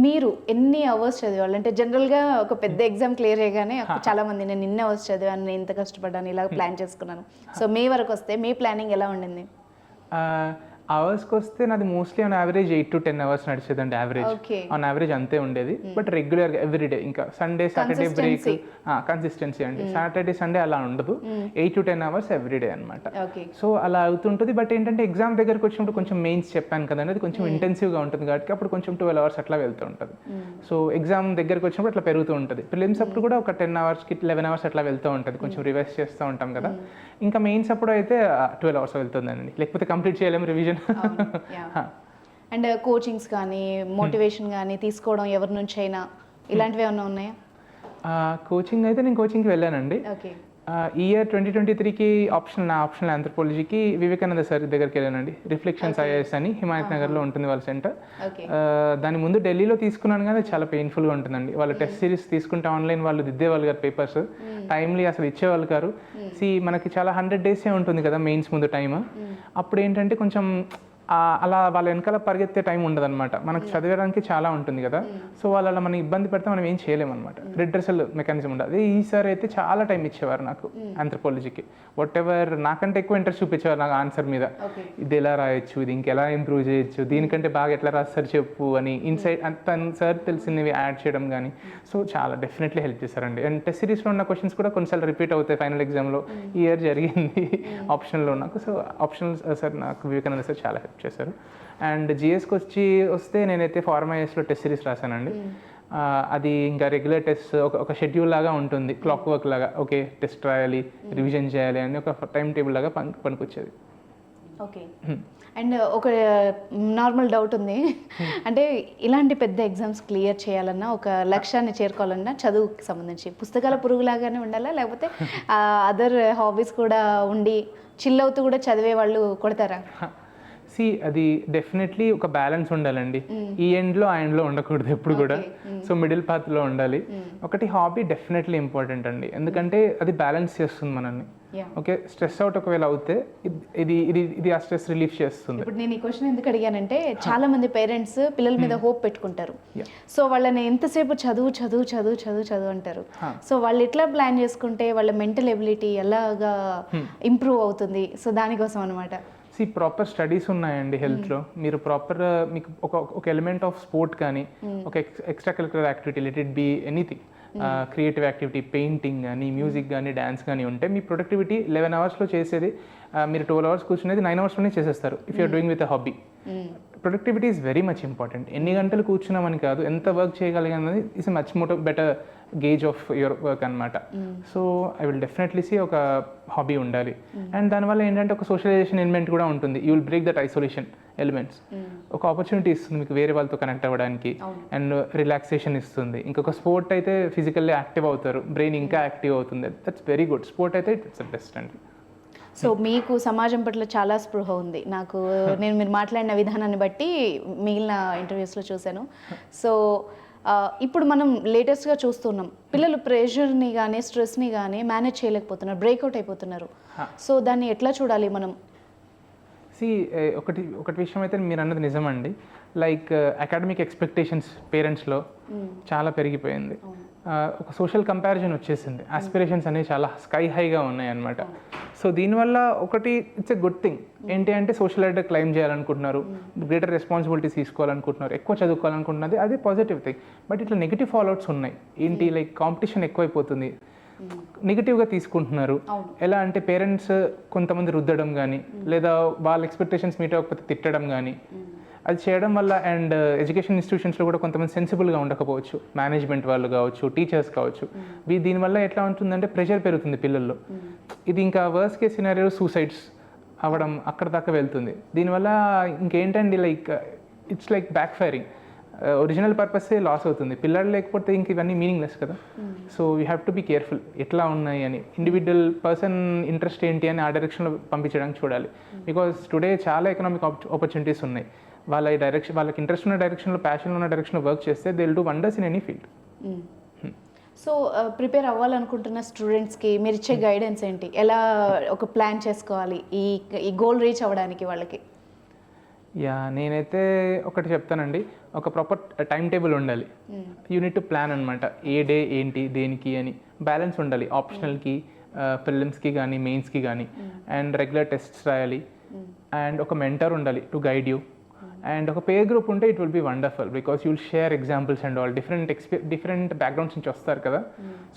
మీరు ఎన్ని అవర్స్ చదివాలి అంటే జనరల్గా ఒక పెద్ద ఎగ్జామ్ క్లియర్ అయ్యగానే చాలా మంది నేను ఇన్ని అవర్స్ చదివాను, నేను ఇంత కష్టపడ్డాను, ఇలా ప్లాన్ చేసుకున్నాను. సో మీ వరకు వస్తే మీ ప్లానింగ్ ఎలా ఉండింది? అవర్స్కి వస్తే నాది mostly on average 8 to 10 hours నడిచేదండి. ఆన్ యావరేజ్ అంతే ఉండేది. బట్ రెగ్యులర్గా ఎవ్రీడే, ఇంకా సండే సాటర్డే బ్రేక్, కన్సిస్టెన్సీ అండి. సాటర్డే సండే అలా ఉండదు, 8 to 10 hours ఎవ్రీడే అనమాట. సో అలా అవుతుంటుంది. బట్ ఏంటంటే ఎగ్జామ్ దగ్గరకు వచ్చినప్పుడు కొంచెం మెయిన్స్ చెప్పాను కదండి, అది కొంచెం ఇంటెన్సివ్గా ఉంటుంది కాబట్టి అప్పుడు కొంచెం 12 hours అట్లా వెళ్తూ ఉంటుంది. సో ఎగ్జామ్ దగ్గరకు వచ్చినప్పుడు అట్లా పెరుగుతూ ఉంటుంది. ప్రిలిమ్స్ అప్పుడు కూడా ఒక 10 hours-కి 11 hours అట్లా వెళ్తూ ఉంటుంది, కొంచెం రివైజ్ చేస్తూ ఉంటాం కదా. ఇంకా మెయిన్స్ అప్పుడు అయితే 12 hours వెళ్తుందండి, లేకపోతే కంప్లీట్ చేయలేము రివిజన్. అండ్ కోచింగ్స్ కానీ మోటివేషన్ కానీ తీసుకోవడం ఎవరి నుంచి అయినా ఇలాంటివి ఏమైనా ఉన్నాయా? కోచింగ్ అయితే నేను కోచింగ్కి వెళ్ళానండి. ఈ ఇయర్ 2023కి ఆప్షనల్ ఆంథ్రోపాలజీకి వివేకానంద సార్ దగ్గరికి వెళ్ళానండి. రిఫ్లెక్షన్స్ ఐఏఎస్ అని హిమాయత్ నగర్లో ఉంటుంది వాళ్ళ సెంటర్. దాని ముందు ఢిల్లీలో తీసుకున్నాను కానీ చాలా పెయిన్ఫుల్గా ఉంటుందండి. వాళ్ళ టెస్ట్ సిరీస్ తీసుకుంటే ఆన్లైన్ వాళ్ళు దిద్దేవాళ్ళు గారు పేపర్స్, టైమ్లీ అసలు ఇచ్చేవాళ్ళు గారు. మనకి చాలా 100 days ఉంటుంది కదా మెయిన్స్ ముందు టైం. అప్పుడు ఏంటంటే కొంచెం అలా వాళ్ళ వెనకాల పరిగెత్తే టైం ఉండదన్నమాట. మనకు చదివడానికి చాలా ఉంటుంది కదా, సో వాళ్ళు అలా మనం ఇబ్బంది పెడితే మనం ఏం చేయలేమన్నమాట. రిడ్రెసల్ మెకానిజం ఉండదు. అదే ఈసారి అయితే చాలా టైం ఇచ్చేవారు నాకు ఆంథ్రోపాలజీకి. వాట్ ఎవర్ నాకంటే ఎక్కువ ఇంట్రెస్ట్ చూపించేవారు నాకు ఆన్సర్ మీద. ఇది ఎలా రాయొచ్చు, ఇది ఇంకెలా ఇంప్రూవ్ చేయొచ్చు, దీనికంటే బాగా ఎట్లా రాస్తారు చెప్పు అని ఇన్సైట్ తన సార్ తెలిసినవి యాడ్ చేయడం కానీ, సో చాలా డెఫినెట్లీ హెల్ప్ చేశారండి. అండ్ టెస్ట్ సిరీస్లో ఉన్న క్వశ్చన్స్ కూడా కొన్నిసార్లు రిపీట్ అవుతాయి ఫైనల్ ఎగ్జామ్లో. ఈ ఇయర్ జరిగింది ఆప్షన్లో నాకు. సో ఆప్షనల్ సార్ నాకు వివేకానంద సార్ చాలా హెల్ప్ చేశారు. అండ్ జిఎస్కి వస్తే నేనైతే ఫార్మాయిస్లో టెస్ట్ సిరీస్ రాశానండి. అది ఇంకా రెగ్యులర్ టెస్ట్ ఒక షెడ్యూల్ లాగా ఉంటుంది, క్లాక్ వర్క్ లాగా. ఓకే, టెస్ట్ రాయాలి, రివిజన్ చేయాలి అని ఒక టైం టేబుల్ లాగా పనికొచ్చేది. ఓకే. అండ్ ఒక నార్మల్ డౌట్ ఉంది, అంటే ఇలాంటి పెద్ద ఎగ్జామ్స్ క్లియర్ చేయాలన్నా, ఒక లక్ష్యాన్ని చేరుకోవాలన్నా చదువుకి సంబంధించి పుస్తకాల పురుగులాగానే ఉండాలా, లేకపోతే అదర్ హాబీస్ కూడా ఉండి చిల్ అవుతూ కూడా చదివే వాళ్ళు కొడతారా? అది డెఫినెట్లీ ఒక బ్యాలెన్స్ ఉండాలండి. ఈ ఎండ్లో ఆ ఎండ్లో ఉండకూడదు ఎప్పుడు కూడా. సో మిడిల్ పాత్లో ఉండాలి. ఒకటి హాబీ డెఫినెట్లీ ఇంపార్టెంట్ అండి, ఎందుకంటే అది బ్యాలెన్స్ చేస్తుంది మనల్ని. ఓకే, స్ట్రెస్ అవుట్ ఒకవేళ అవుతే ఇది ఇది ఇది ఆ స్ట్రెస్ రిలీఫ్ చేస్తుంది. ఇప్పుడు నేను ఈ క్వశ్చన్ ఎందుకు అడిగానంటే, చాలా మంది పేరెంట్స్ పిల్లల మీద హోప్ పెట్టుకుంటారు. సో వాళ్ళని ఎంతసేపు చదువు చదువు చదువు చదువు చదువు అంటారు. సో వాళ్ళు ఎట్లా ప్లాన్ చేసుకుంటే వాళ్ళ మెంటల్ ఎబిలిటీ ఎలాగా ఇంప్రూవ్ అవుతుంది? సో దానికోసం అనమాట. ప్రాపర్ స్టడీస్ ఉన్నాయండి హెల్త్లో. మీరు ప్రాపర్ మీకు ఒక ఎలిమెంట్ ఆఫ్ స్పోర్ట్ కానీ, ఒక extra curricular activity, let it be anything, creative activity, painting కానీ, మ్యూజిక్ కానీ, డ్యాన్స్ కానీ ఉంటే మీ ప్రొడక్టివిటీ 11 అవర్స్లో చేసేది మీరు 12 అవర్స్ కూర్చునేది 9 అవర్స్లోనే చేసేస్తారు. If you're doing with a hobby. Productivity is very much important. ఎన్ని గంటలు కూర్చున్నామని కాదు, ఎంత వర్క్ చేయగలిగినది is much more better gauge of your work అనమాట. So I will definitely see ఒక హాబీ ఉండాలి. అండ్ దానివల్ల ఏంటంటే ఒక సోషలైజేషన్ ఎలిమెంట్ కూడా ఉంటుంది. You will break that isolation elements. ఒక ఆపర్చునిటీ ఇస్తుంది మీకు వేరే వాళ్ళతో కనెక్ట్ అవ్వడానికి, అండ్ రిలాక్సేషన్ ఇస్తుంది. ఇంకొక స్పోర్ట్ అయితే ఫిజికల్లీ యాక్టివ్ అవుతారు, బ్రెయిన్ ఇంకా యాక్టివ్ అవుతుంది. That's very good. స్పోర్ట్ అయితే ఇట్స్ ద బెస్ట్ అండి. సో మీకు సమాజం పట్ల చాలా స్పృహ ఉంది. నేను మీరు మాట్లాడిన విధానాన్ని బట్టి మిగిలిన ఇంటర్వ్యూస్లో చూశాను. సో ఇప్పుడు మనం లేటెస్ట్గా చూస్తున్నాం, పిల్లలు ప్రెషర్ని కానీ స్ట్రెస్ని కానీ మేనేజ్ చేయలేకపోతున్నారు, బ్రేక్అవుట్ అయిపోతున్నారు. సో దాన్ని ఎట్లా చూడాలి మనం? ఒకటి విషయం అయితే మీరు అన్నది నిజమండి. లైక్ అకాడమిక్ ఎక్స్పెక్టేషన్స్ పేరెంట్స్లో చాలా పెరిగిపోయింది. ఒక సోషల్ కంపారిజన్ వచ్చేసింది. ఆస్పిరేషన్స్ అనేవి చాలా స్కై హైగా ఉన్నాయి అన్నమాట. సో దీనివల్ల ఒకటి ఇట్స్ ఎ గుడ్ థింగ్. ఏంటి అంటే సోషల్ ఐడర్ క్లైమ్ చేయాలనుకుంటున్నారు, గ్రేటర్ రెస్పాన్సిబిలిటీస్ తీసుకోవాలనుకుంటున్నారు, ఎక్కువ చదువుకోవాలనుకుంటున్నది, అది పాజిటివ్ థింగ్. బట్ ఇట్లా నెగిటివ్ ఫాలోఅవుట్స్ ఉన్నాయి. ఏంటి, లైక్ కాంపిటీషన్ ఎక్కువైపోతుంది, నెగిటివ్గా తీసుకుంటున్నారు. ఎలా అంటే పేరెంట్స్ కొంతమంది రుద్దడం కానీ, లేదా వాళ్ళ ఎక్స్పెక్టేషన్స్ మీట్ అవ్వకపోతే తిట్టడం కానీ, అది చేయడం వల్ల. అండ్ ఎడ్యుకేషన్ ఇన్స్టిట్యూషన్స్లో కూడా కొంతమంది సెన్సిబుల్గా ఉండకపోవచ్చు, మేనేజ్మెంట్ వాళ్ళు కావచ్చు, టీచర్స్ కావచ్చు. దీనివల్ల ఎట్లా ఉంటుందంటే ప్రెషర్ పెరుగుతుంది పిల్లల్లో. ఇది ఇంకా వర్స్ట్ కేస్ సినారియో సూసైడ్స్ అవ్వడం అక్కడ దాకా వెళ్తుంది. దీనివల్ల ఇంకేంటండి, like it's like backfiring. Original పర్పసే లాస్ అవుతుంది. పిల్లలు లేకపోతే ఇంక ఇవన్నీ మీనింగ్లెస్ కదా. So you have to be careful ఎట్లా ఉన్నాయి అని. ఇండివిజువల్ పర్సన్ ఇంట్రెస్ట్ ఏంటి అని ఆ డైరెక్షన్లో పంపించడానికి చూడాలి. బికాజ్ టుడే చాలా ఎకనామిక్ ఆపర్చునిటీస్ ఉన్నాయి. వాళ్ళకి ఇంట్రెస్ట్ ఉన్న డైరెక్షన్లో, ప్యాషన్ ఉన్న డైరెక్షన్లో వర్క్ చేస్తే they will do wonders in any field. So prepare అవ్వాలనుకుంటున్న స్టూడెంట్స్కి మీరు ఇచ్చే గైడెన్స్ ఏంటి? ఎలా ఒక ప్లాన్ చేసుకోవాలి ఈ గోల్ రీచ్ అవ్వడానికి వాళ్ళకి? నేనైతే ఒకటి చెప్తానండి, ఒక ప్రాపర్ టైం టేబుల్ ఉండాలి. యూనిట్ టు ప్లాన్ అనమాట. ఏ డే ఏంటి, దేనికి అని బ్యాలెన్స్ ఉండాలి. ఆప్షనల్కి, ప్రిలిమ్స్కి కానీ, మెయిన్స్కి కానీ. అండ్ రెగ్యులర్ టెస్ట్స్ రాయాలి. అండ్ ఒక మెంటర్ ఉండాలి టు గైడ్ యూ. అండ్ ఒక పేర్ గ్రూప్ ఉంటే it will be wonderful, because you will share examples and all. Different backgrounds నుంచి వస్తారు కదా,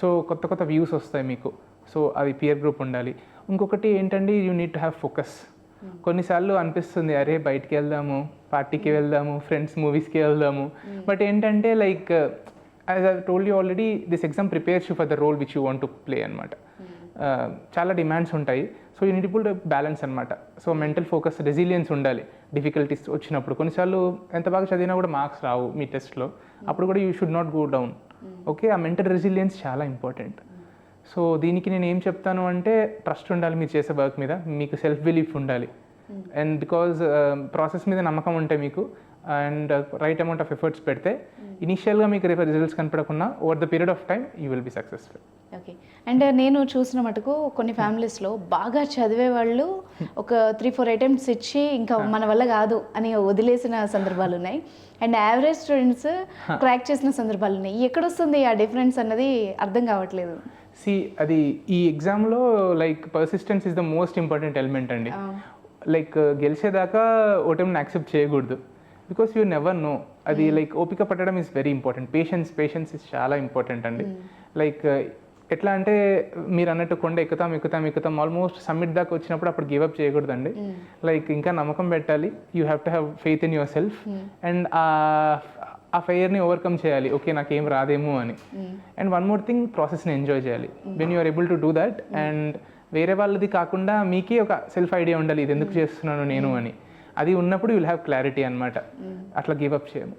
సో కొత్త వ్యూస్ వస్తాయి మీకు. సో అది పియర్ గ్రూప్ ఉండాలి. ఇంకొకటి ఏంటంటే you need to have focus. కొన్నిసార్లు అనిపిస్తుంది, అరే బయటికి వెళ్దాము, పార్టీకి వెళ్దాము, ఫ్రెండ్స్ మూవీస్కి వెళ్దాము. బట్ ఏంటంటే like as I told you already, this exam prepares you for the role which you want to play అనమాట. చాలా డిమాండ్స్ ఉంటాయి. So you need to balance అనమాట. సో మెంటల్ ఫోకస్, రెసిలియన్స్ ఉండాలి. డిఫికల్టీస్ వచ్చినప్పుడు కొన్నిసార్లు ఎంత బాగా చదివినా కూడా మార్క్స్ రావు మీ టెస్ట్లో, అప్పుడు కూడా you should not go down. Okay, ఆ మెంటల్ రెసిలియన్స్ చాలా ఇంపార్టెంట్. సో దీనికి నేను ఏం చెప్తాను అంటే, ట్రస్ట్ ఉండాలి మీరు చేసే వర్క్ మీద, మీకు సెల్ఫ్ బిలీఫ్ ఉండాలి. అండ్ బికాజ్ ప్రాసెస్ మీద నమ్మకం ఉంటే మీకు and right amount of efforts పెడితే ఇనిషియల్గా మీకు రిజల్ట్స్ కనపడకుండా over the period of time you will be successful. Okay. And నేను చూసిన మటుకు కొన్ని ఫ్యామిలీస్లో బాగా చదివే వాళ్ళు ఒక 3-4 అటెంప్ట్స్ ఇచ్చి ఇంకా మన వల్ల కాదు అని వదిలేసిన సందర్భాలు ఉన్నాయి. అండ్ యావరేజ్ స్టూడెంట్స్ క్రాక్ చేసిన సందర్భాలు ఉన్నాయి. ఎక్కడొస్తుంది ఆ డిఫరెన్స్ అన్నది అర్థం కావట్లేదు. అది ఈ ఎగ్జామ్లో like persistence is the most important element అండి. లైక్ గెలిచేదాకా ఓటమిని యాక్సెప్ట్ చేయకూడదు, బికాస్ యూ నెవర్ నో. అది లైక్ ఓపిక పట్టడం is very important. Patience is చాలా ఇంపార్టెంట్ అండి. లైక్ ఎట్లా అంటే మీరు అన్నట్టు కొండ ఎక్కుతాం ఆల్మోస్ట్ సమ్మిట్ దాకా వచ్చినప్పుడు అప్పుడు గివ్ అప్ చేయకూడదండి. లైక్ ఇంకా నమ్మకం పెట్టాలి. You have to have faith in yourself and ఆ ఫెయిర్ని ఓవర్కమ్ చేయాలి. ఓకే నాకేం రాదేమో అని. అండ్ వన్ మోర్ థింగ్, ప్రాసెస్ని ఎంజాయ్ చేయాలి. When you are able to do that and వేరే వాళ్ళది కాకుండా మీకే ఒక సెల్ఫ్ ఐడియా ఉండాలి, ఇది ఎందుకు చేస్తున్నాను నేను అని. అది ఉన్నప్పుడు విల్ హ్యావ్ క్లారిటీ అనమాట. అట్లా గివ్ అప్ చేయము.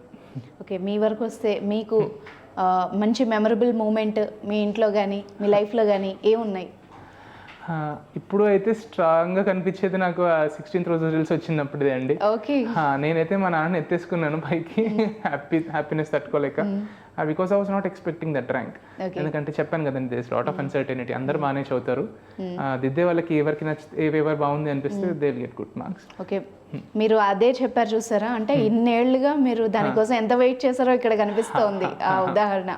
ఓకే, మీ వరకు వస్తే మీకు మంచి మెమరబుల్ మూమెంట్ మీ ఇంట్లో కానీ మీ లైఫ్లో కానీ ఏమున్నాయి? ఇప్పుడు అయితే స్ట్రాంగ్గా కనిపించేది నాకు 16th రోజు రిజల్ట్స్ వచ్చినప్పుడే అండి. ఓకే. నేనైతే మా నాన్న ఎత్తేసుకున్నాను పైకి, హ్యాపీనెస్ తట్టుకోలేక. Because I was not expecting that rank. ఎందుకంటే చెప్పాను కదండి, దిస్ లాట్ ఆఫ్ అన్సర్టెనిటీ. అందరు బాగానే చదువుతారు, దిద్దే వాళ్ళకి ఎవరికి ఎవరు బాగుంది అనిపిస్తే they will get good marks. Okay, మీరు అదే చెప్పారు చూసారా, అంటే ఇన్నేళ్లుగా మీరు దానికోసం ఎంత వెయిట్ చేశారో ఇక్కడ కనిపిస్తోంది ఆ ఉదాహరణ.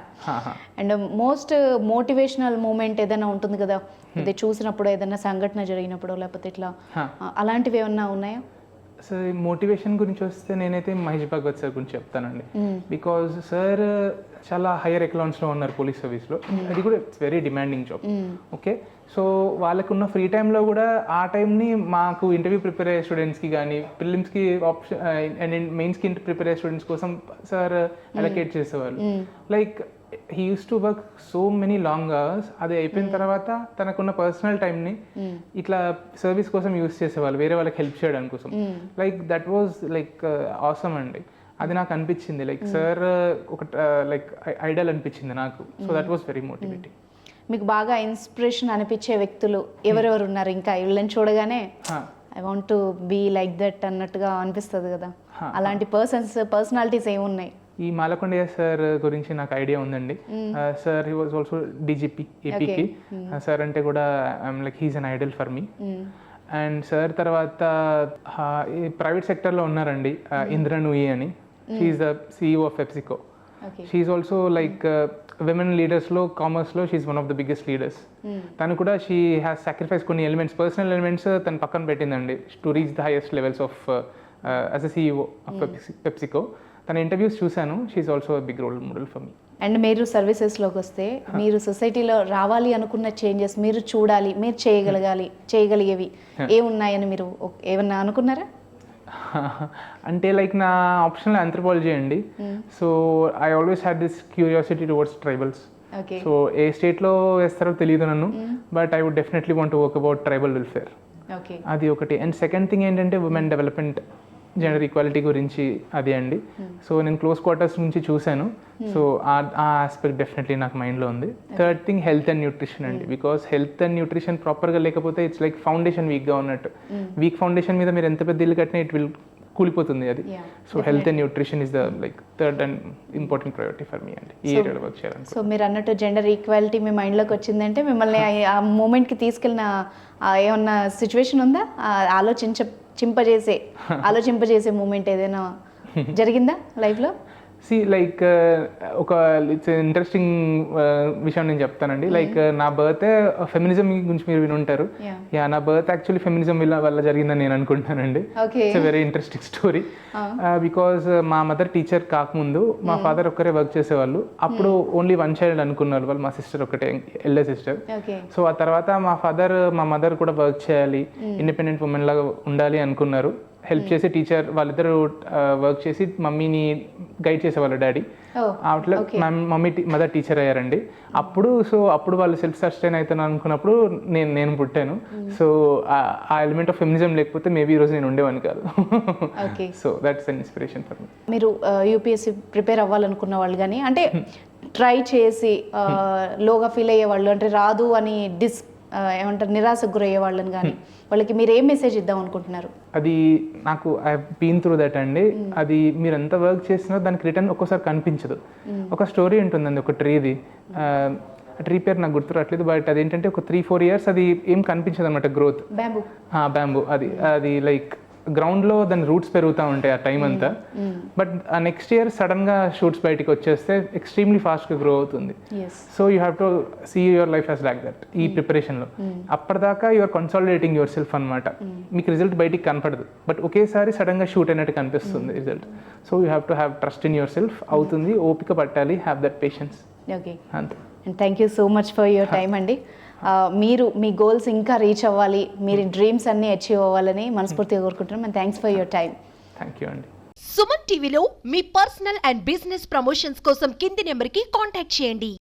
అండ్ మోస్ట్ మోటివేషనల్ మూమెంట్ ఏదైనా ఉంటుంది కదా, ఇది చూసినప్పుడు ఏదైనా సంఘటన జరిగినప్పుడు లేకపోతే ఇట్లా అలాంటివి ఏమన్నా ఉన్నాయా? సో మోటివేషన్ గురించి వస్తే నేనైతే మహేష్ భగవత్ సార్ గురించి చెప్తానండి. బికాజ్ సార్ చాలా హైయర్ ఎకలాన్స్లో ఉన్నారు పోలీస్ సర్వీస్లో. అది కూడా it's very demanding job. Okay, so వాళ్ళకున్న ఫ్రీ టైంలో కూడా ఆ టైంని మాకు ఇంటర్వ్యూ ప్రిపేర్ అయ్యే స్టూడెంట్స్కి కానీ ప్రిలిమ్స్కి ఆప్షన్ అండ్ మెయిన్స్కి ప్రిపేర్ అయ్యే స్టూడెంట్స్ కోసం సార్ అలొకేట్ చేసేవాళ్ళు. Like he use to work so many long hours. అది అయిపోయిన తర్వాత తనకున్న పర్సనల్ టైంని ఇట్లా సర్వీస్ కోసం యూస్ చేసేవాళ్ళు, వేరే వాళ్ళకి హెల్ప్ చేయడానికి కోసం. Like that was like awesome అండి. అది నాకు అనిపించింది లైక్ సార్ ఒక లైక్ ఐడల్ అనిపించింది నాకు. So that was very motivating. మీకు బాగా ఇన్స్పిరేషన్ అనిపించే వ్యక్తులు ఎవరెవరు ఉన్నారు? ఇంకా వీళ్ళని చూడగానే I want to be like that అన్నట్టుగా అనిపిస్తుంది కదా, అలాంటి పర్సనాలిటీస్ ఏమున్నాయి? ఈ మాలకొండయ్య సార్ గురించి నాకు ఐడియా ఉందండి. Sir he was also DGP ఏపీకి. సార్ అంటే కూడా I'm like he's an idol for me. And sir తర్వాత ప్రైవేట్ సెక్టర్లో ఉన్నారండి, ఇంద్ర నూయి అని. She's the CEO of PepsiCo. She's also like women లీడర్స్లో కామర్స్లో she's one of the biggest leaders. తను కూడా షీ హ్యాస్ సాక్రిఫైస్ కొన్ని ఎలిమెంట్స్, పర్సనల్ ఎలిమెంట్స్ తను పక్కన పెట్టిందండి to reach the highest levels of as a CEO of PepsiCo. తన interviews చూశాను. She is also a big role model for me. And మీరు సర్వీసెస్లోకి వస్తే మీరు సొసైటీలో రావాలి అనుకున్న చేంజెస్ మీరు చూడాలి, మీరు చేయగలిగేవి ఏమున్నాయని మీరు ఏమన్నా అనుకున్నారా? అంటే లైక్ నా ఆప్షనల్ ఆంథ్రోపాలజీ అండి. So I always had this curiosity towards tribals. So ఏ స్టేట్లో వేస్తారో తెలియదు నన్ను, but I would definitely want to work about tribal welfare. అది ఒకటి. అండ్ సెకండ్ థింగ్ ఏంటంటే ఉమెన్ డెవలప్మెంట్, జెండర్ ఈక్వాలిటీ గురించి అది అండి. సో నేను క్లోజ్ క్వార్టర్స్ నుంచి చూశాను. సో ఆ ఆస్పెక్ట్ డెఫినెట్లీ నాకు మైండ్లో ఉంది. Third thing health and nutrition అండి. బికాస్ హెల్త్ అండ్ న్యూట్రిషన్ ప్రాపర్గా లేకపోతే ఇట్స్ లైక్ ఫౌండేషన్ వీక్గా ఉన్నట్టు. వీక్ ఫౌండేషన్ మీద మీరు ఎంత పెద్ద ఇల్లు కట్టినా ఇట్ విల్ కూలిపోతుంది అది. So health and nutrition is the like third and important priority for me అండి ఈ ఏరియాలో వర్క్ చేయాలని. సో మీరు అన్నట్టు జెండర్ ఈక్వాలిటీ మీ మైండ్లోకి వచ్చిందంటే మిమ్మల్ని ఆ మూమెంట్కి తీసుకెళ్ళిన ఏమన్నా సిచ్యువేషన్ ఉందా? ఆలోచింపజేసే మూమెంట్ ఏదైనా జరిగిందా లైఫ్లో? లైక్ ఒక ఇట్స్ ఇంట్రెస్టింగ్ విషయం నేను చెప్తానండి. లైక్ నా బర్త్ ఫెమినిజం గురించి మీరు వినుంటారు. నా బర్త్ యాక్చువల్లీ ఫెమినిజం వల్ల జరిగిందని నేను అనుకుంటానండి. It's very interesting story. Because మా మదర్ టీచర్ కాకముందు మా ఫాదర్ ఒక్కరే వర్క్ చేసేవాళ్ళు. అప్పుడు ఓన్లీ వన్ చైల్డ్ అనుకున్నారు వాళ్ళు, మా సిస్టర్ ఒకటే, ఎల్డర్ సిస్టర్. సో ఆ తర్వాత మా మదర్ కూడా వర్క్ చేయాలి, ఇండిపెండెంట్ ఉమెన్ లాగా ఉండాలి అనుకున్నారు. హెల్ప్ చేసి టీచర్ వాళ్ళిద్దరు వర్క్ చేసి మమ్మీని గైడ్ చేసేవాళ్ళు డాడీ. అట్లా మదర్ టీచర్ అయ్యారండి. అప్పుడు వాళ్ళు సెల్ఫ్ సస్టైన్ అవుతాను అనుకున్నప్పుడు నేను పుట్టాను. సో ఆ ఎలిమెంట్ ఆఫ్ ఫెమినిజం లేకపోతే మేబీ ఈరోజు నేను ఉండేవాడిని కాదు. So that's an inspiration for me. మీరు యూపీఎస్సీ ప్రిపేర్ అవ్వాలనుకున్న వాళ్ళు కానీ అంటే ట్రై చేసి లోగా ఫీల్ అయ్యే వాళ్ళు, అంటే రాదు అని ఏమంటారు నిరాశకు గురయ్యే వాళ్ళని కానీ వాళ్ళకి మీరు ఏం మెసేజ్ ఇద్దాం అనుకుంటున్నారు? అది నాకు ఐ బీన్ త్రూ దట్ అండి. అది మీరు ఎంత వర్క్ చేసినా దానికి రిటర్న్ ఒక్కోసారి కనిపించదు. ఒక స్టోరీ ఉంటుందండి ఒక ట్రీది, ట్రీ పేరు నాకు గుర్తు రావట్లేదు, బట్ అదేంటంటే ఒక 3-4 years అది ఏం కనిపించదు అనమాట గ్రోత్. బ్యాంబూ అది లైక్ గ్రౌండ్లో దాని రూట్స్ పెరుగుతూ ఉంటాయి ఆ టైం అంతా. బట్ ఆ నెక్స్ట్ ఇయర్ సడన్గా షూట్స్ బయటికి వచ్చేస్తే ఎక్స్ట్రీమ్లీ ఫాస్ట్గా గ్రో అవుతుంది. So you have to see your life as like that ఈ ప్రిపరేషన్లో. అప్పటిదాకా యూఆర్ కన్సాలిడేటింగ్ యువర్ సెల్ఫ్ అనమాట. మీకు రిజల్ట్ బయటికి కనపడదు, బట్ ఒకేసారి సడన్గా షూట్ అయినట్టు కనిపిస్తుంది result. So you have to have trust in your self. అవుతుంది, ఓపిక పట్టాలి, హ్యావ్ దట్ పేషెన్స్. ఓకే, అంతే. And thank you so much for your time అండి. మీరు మీ గోల్స్ ఇంకా రీచ్ అవ్వాలి, మీరు డ్రీమ్స్ అన్నీ అచీవ్ అవ్వాలని మనస్ఫూర్తిగా కోరుకుంటున్నాం. And thanks for your time. Thank you అండి. సుమన్ టీవీలో మీ పర్సనల్ అండ్ బిజినెస్ ప్రమోషన్స్ కోసం కింది నెంబర్కి కాంటాక్ట్ చేయండి.